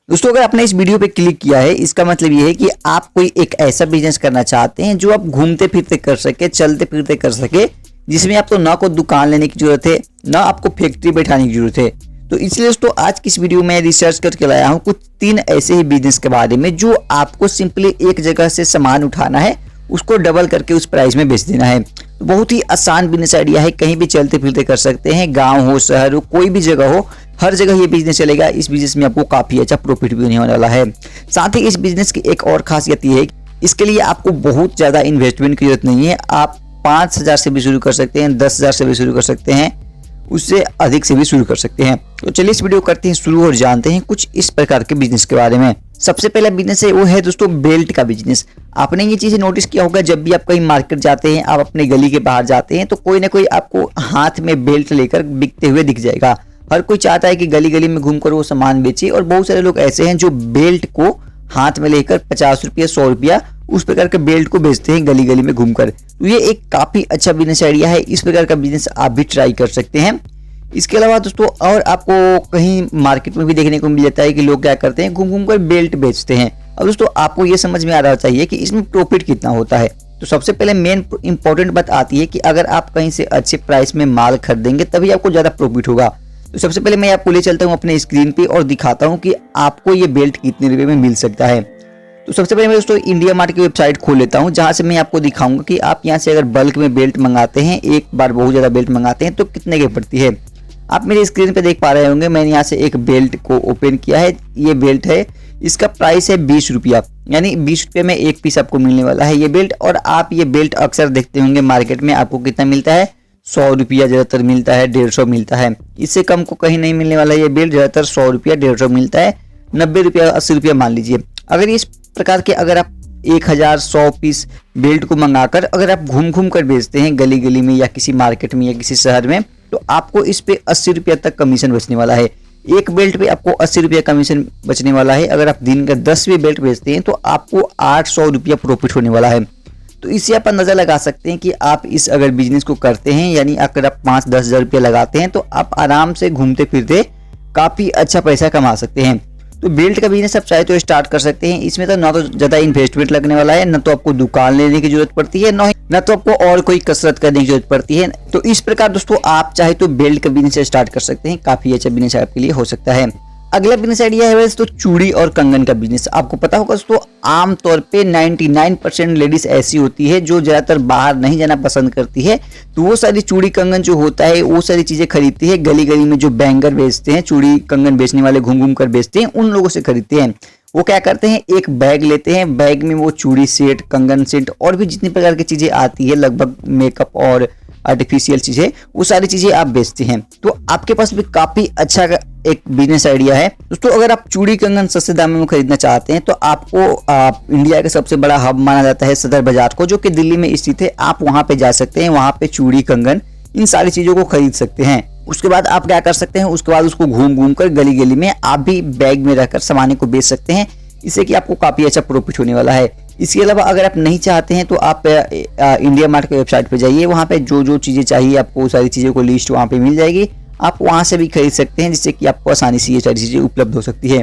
दोस्तों अगर आपने इस वीडियो पे क्लिक किया है, इसका मतलब ये है कि आप कोई एक ऐसा बिजनेस करना चाहते हैं जो आप घूमते फिरते कर सके, चलते फिरते कर सके, जिसमें आपको ना कोई दुकान लेने की जरूरत है, ना आपको फैक्ट्री बैठाने की जरूरत है। तो इसलिए दोस्तों आज की इस वीडियो में रिसर्च करके लाया हूँ कुछ 3 ऐसे ही बिजनेस के बारे में जो आपको सिंपली एक जगह से सामान उठाना है, उसको डबल करके उस प्राइस में बेच देना है। तो बहुत ही आसान बिजनेस आइडिया है, कहीं भी चलते फिरते कर सकते हैं, गांव हो, शहर हो, कोई भी जगह हो, हर जगह ये बिजनेस चलेगा। इस बिजनेस में आपको काफी अच्छा प्रॉफिट भी होने वाला है। साथ ही इस बिजनेस की एक और खासियत ये है, इसके लिए आपको बहुत ज्यादा इन्वेस्टमेंट की जरूरत नहीं है। आप 5,000 से भी शुरू कर सकते हैं, 10,000 से भी शुरू कर सकते हैं, उससे अधिक से भी शुरू कर सकते हैं। तो चलिए इस वीडियो करते हैं शुरू और जानते हैं कुछ इस प्रकार के बिजनेस के बारे में। सबसे पहला बिजनेस है वो है दोस्तों बेल्ट का बिजनेस। आपने ये चीजें नोटिस किया होगा, जब भी आप कहीं मार्केट जाते हैं, आप अपने गली के बाहर जाते हैं, तो कोई ना कोई आपको हाथ में बेल्ट लेकर बिकते हुए दिख जाएगा। हर कोई चाहता है कि गली गली में घूमकर वो सामान बेचे, और बहुत सारे लोग ऐसे हैं जो बेल्ट को हाथ में लेकर 50 रुपया, 100 रुपया उस प्रकार के बेल्ट को बेचते हैं गली गली में घूमकर। तो ये एक काफी अच्छा बिजनेस आइडिया है, इस प्रकार का बिजनेस आप भी ट्राई कर सकते हैं। इसके अलावा दोस्तों और आपको कहीं मार्केट में भी देखने को मिल जाता है कि लोग क्या करते हैं, घूम घूम कर बेल्ट बेचते हैं। अब दोस्तों आपको ये समझ में आ रहा चाहिए कि इसमें प्रॉफिट कितना होता है। तो सबसे पहले मेन इंपॉर्टेंट बात आती है कि अगर आप कहीं से अच्छे प्राइस में माल खरीदेंगे तभी आपको ज्यादा प्रॉफिट होगा। तो सबसे पहले मैं आपको ले चलता हूँ अपने स्क्रीन पे और दिखाता हूँ कि आपको ये बेल्ट कितने रुपए में मिल सकता है। तो सबसे पहले मैं दोस्तों इंडिया मार्ट की वेबसाइट खोल लेता हूँ, जहां से मैं आपको दिखाऊंगा कि आप यहाँ से अगर बल्क में बेल्ट मंगाते हैं, एक बार बहुत ज्यादा बेल्ट मंगाते हैं, तो कितने की पड़ती है। आप मेरे स्क्रीन पे देख पा रहे होंगे, मैंने यहाँ से एक बेल्ट को ओपन किया है। ये बेल्ट है, इसका प्राइस है 20 रुपया, यानी 20 रुपये में एक पीस आपको मिलने वाला है ये बेल्ट। और आप ये बेल्ट अक्सर देखते होंगे मार्केट में, आपको कितना मिलता है, 100 रुपया ज्यादातर मिलता है, 150 मिलता है। इससे कम को कहीं नहीं मिलने वाला ये बेल्ट, ज्यादातर 100 रुपया, 150 मिलता है, 90 रुपया, 80 रुपया मान लीजिए। अगर इस प्रकार के अगर आप 1,100 पीस बेल्ट को मंगाकर अगर आप घूम घूम कर बेचते हैं गली गली में या किसी मार्केट में या किसी शहर में, तो आपको इस पे 80 रुपया तक कमीशन बचने वाला है। एक बेल्ट पे आपको 80 रुपया कमीशन बचने वाला है। अगर आप दिन का 10 भी बेल्ट बेचते हैं तो आपको 800 रुपया प्रॉफिट होने वाला है। तो इससे आप अंदाजा लगा सकते हैं कि आप इस अगर बिजनेस को करते हैं, यानी अगर आप 5-10 हज़ार रुपया लगाते हैं, तो आप आराम से घूमते फिरते काफी अच्छा पैसा कमा सकते हैं। तो बेल्ट का बिजनेस आप चाहे तो स्टार्ट कर सकते हैं। इसमें तो ना तो ज्यादा इन्वेस्टमेंट लगने वाला है, ना तो आपको दुकान लेने की जरूरत पड़ती है, ना तो आपको और कोई कसरत करने की जरूरत पड़ती है। तो इस प्रकार दोस्तों आप चाहे तो बेल्ट का बिजनेस स्टार्ट कर सकते हैं, काफी अच्छा बिजनेस आपके लिए हो सकता है। अगला बिजनेस आइडिया है तो चूड़ी और कंगन का बिजनेस। आपको पता होगा दोस्तों, आमतौर पे 99% लेडीज ऐसी होती है जो ज्यादातर बाहर नहीं जाना पसंद करती है, तो वो सारी चूड़ी कंगन जो होता है वो सारी चीजें खरीदती है गली गली में। जो बैंगर बेचते हैं, चूड़ी कंगन बेचने वाले घूम घूम कर बेचते हैं, उन लोगों से खरीदते हैं। वो क्या करते हैं, एक बैग लेते हैं, बैग में वो चूड़ी सेट, कंगन सेट और भी जितनी प्रकार की चीजें आती है, लगभग मेकअप और आर्टिफिशियल चीजें, वो सारी चीजें आप बेचते हैं। तो आपके पास भी काफी अच्छा एक बिजनेस आइडिया है दोस्तों। अगर आप चूड़ी कंगन सस्ते दामों में खरीदना चाहते हैं, तो आपको इंडिया का सबसे बड़ा हब माना जाता है सदर बाजार को, जो कि दिल्ली में स्थित है। आप वहां पे जा सकते हैं, वहां पे चूड़ी कंगन इन सारी चीजों को खरीद सकते हैं। उसके बाद आप क्या कर सकते हैं, उसके बाद उसको घूम घूम कर गली गली में आप भी बैग में रखकर सामान को बेच सकते हैं, इससे कि आपको काफी अच्छा प्रॉफिट होने वाला है। इसके अलावा अगर आप नहीं चाहते हैं तो आप इंडिया मार्ट की वेबसाइट पे जाइए, वहाँ पे जो जो चीज़ें चाहिए आपको सारी चीज़ों को लिस्ट वहाँ पे मिल जाएगी। आप वहाँ से भी खरीद सकते हैं, जिससे कि आपको आसानी से ये सारी चीज़ें उपलब्ध हो सकती है।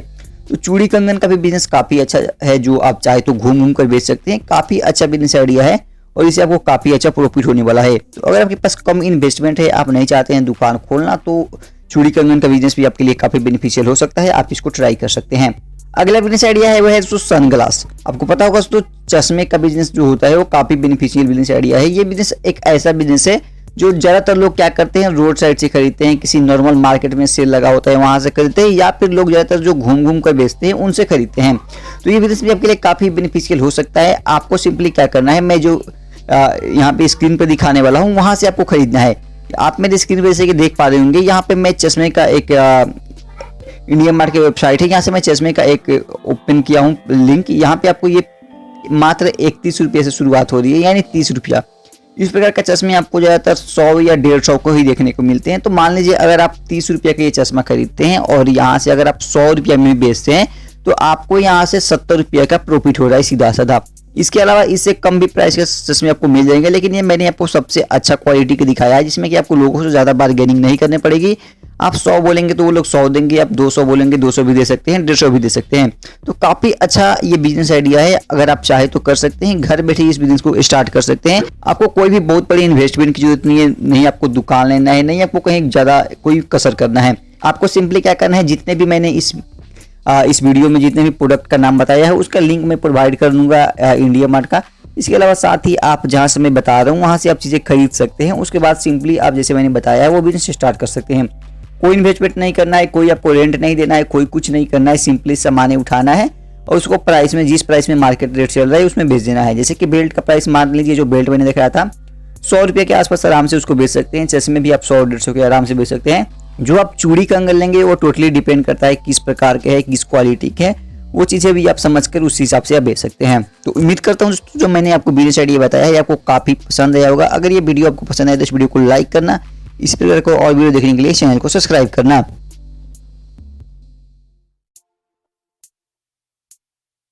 तो चूड़ी कंगन का भी बिजनेस काफ़ी अच्छा है, जो आप चाहे तो घूम घूम कर बेच सकते हैं। काफ़ी अच्छा बिजनेस आइडिया है और इससे आपको काफ़ी अच्छा प्रॉफिट होने वाला है। तो अगर आपके पास कम इन्वेस्टमेंट है, आप नहीं चाहते हैं दुकान खोलना, तो चूड़ी कंगन का बिजनेस भी आपके लिए काफ़ी बेनिफिशियल हो सकता है, आप इसको ट्राई कर सकते हैं। अगला बिजनेस आइडिया है वह है दोस्तों सनग्लास। आपको पता होगा दोस्तों, चश्मे का बिजनेस जो होता है वो काफी बेनिफिशियल बिजनेस आइडिया है। ये बिजनेस एक ऐसा बिजनेस है जो ज्यादातर लोग क्या करते हैं, रोड साइड से खरीदते हैं, किसी नॉर्मल मार्केट में सेल लगा होता है वहां से खरीदते हैं, या फिर लोग ज्यादातर जो घूम घूम कर बेचते हैं उनसे खरीदते हैं। तो ये बिजनेस भी आपके लिए काफी बेनिफिशियल हो सकता है। आपको सिंपली क्या करना है, मैं जो यहाँ पे स्क्रीन पे दिखाने वाला हूँ वहां से आपको खरीदना है। आप मेरे स्क्रीन पे जैसे कि देख पा रहे होंगे, यहाँ पे मैं चश्मे का एक इंडिया मार्ट की वेबसाइट है, यहाँ से मैं चश्मे का एक ओपन किया हूँ लिंक। यहाँ पे आपको ये मात्र 31 रुपये से शुरुआत हो रही है, यानी 30 रुपया। इस प्रकार का चश्मे आपको ज्यादातर 100 या 150 को ही देखने को मिलते हैं। तो मान लीजिए अगर आप 30 रुपये का ये चश्मा खरीदते हैं और यहाँ से अगर आप 100 रुपया में बेचते हैं, तो आपको यहाँ से 70 रुपये का प्रॉफिट हो रहा है सीधा साधा। इसके अलावा इससे कम भी प्राइस के चश्मे आपको मिल जाएंगे, लेकिन ये मैंने आपको सबसे अच्छा क्वालिटी के दिखाया है, जिसमें कि आपको लोगों से ज्यादा बार्गेनिंग नहीं करनी पड़ेगी। आप 100 बोलेंगे तो वो लोग 100 देंगे, आप 200 बोलेंगे 200 भी दे सकते हैं, 150 भी दे सकते हैं। तो काफ़ी अच्छा ये बिजनेस आइडिया है, अगर आप चाहे तो कर सकते हैं, घर बैठे इस बिजनेस को स्टार्ट कर सकते हैं। आपको कोई भी बहुत बड़ी इन्वेस्टमेंट की जरूरत नहीं है, नहीं आपको दुकान लेना है, नहीं आपको कहीं ज़्यादा कोई कसर करना है। आपको सिंपली क्या करना है, जितने भी मैंने इस वीडियो में जितने भी प्रोडक्ट का नाम बताया है उसका लिंक मैं प्रोवाइड कर दूंगा इंडिया मार्ट का। इसके अलावा साथ ही आप जहाँ से मैं बता रहा हूँ वहाँ से आप चीज़ें खरीद सकते हैं। उसके बाद सिंपली आप जैसे मैंने बताया है वो बिजनेस स्टार्ट कर सकते हैं। कोई इन्वेस्टमेंट नहीं करना है, कोई आपको रेंट नहीं देना है, कोई कुछ नहीं करना है, सिंपली सामान उठाना है और उसको प्राइस में, जिस प्राइस में मार्केट रेट चल रहा है उसमें बेच देना है। जैसे कि बेल्ट का प्राइस मान लीजिए, जो बेल्ट मैंने दिखाया था 100 रुपये के आसपास आराम से उसको बेच सकते हैं। चश्मे भी आप 100-150 के आराम से बेच सकते हैं। जो आप चूड़ी कंगन लेंगे वो टोटली डिपेंड करता है किस प्रकार के है, किस क्वालिटी के है, वो चीज़ें भी आप समझकर उस हिसाब से आप बेच सकते हैं। तो उम्मीद करता हूँ जो मैंने आपको बिजनेस आइडिया बताया है आपको काफ़ी पसंद आया होगा। अगर ये वीडियो आपको पसंद आए तो इस वीडियो को लाइक करना, इस प्रकार को और वीडियो देखने के लिए चैनल को सब्सक्राइब करना।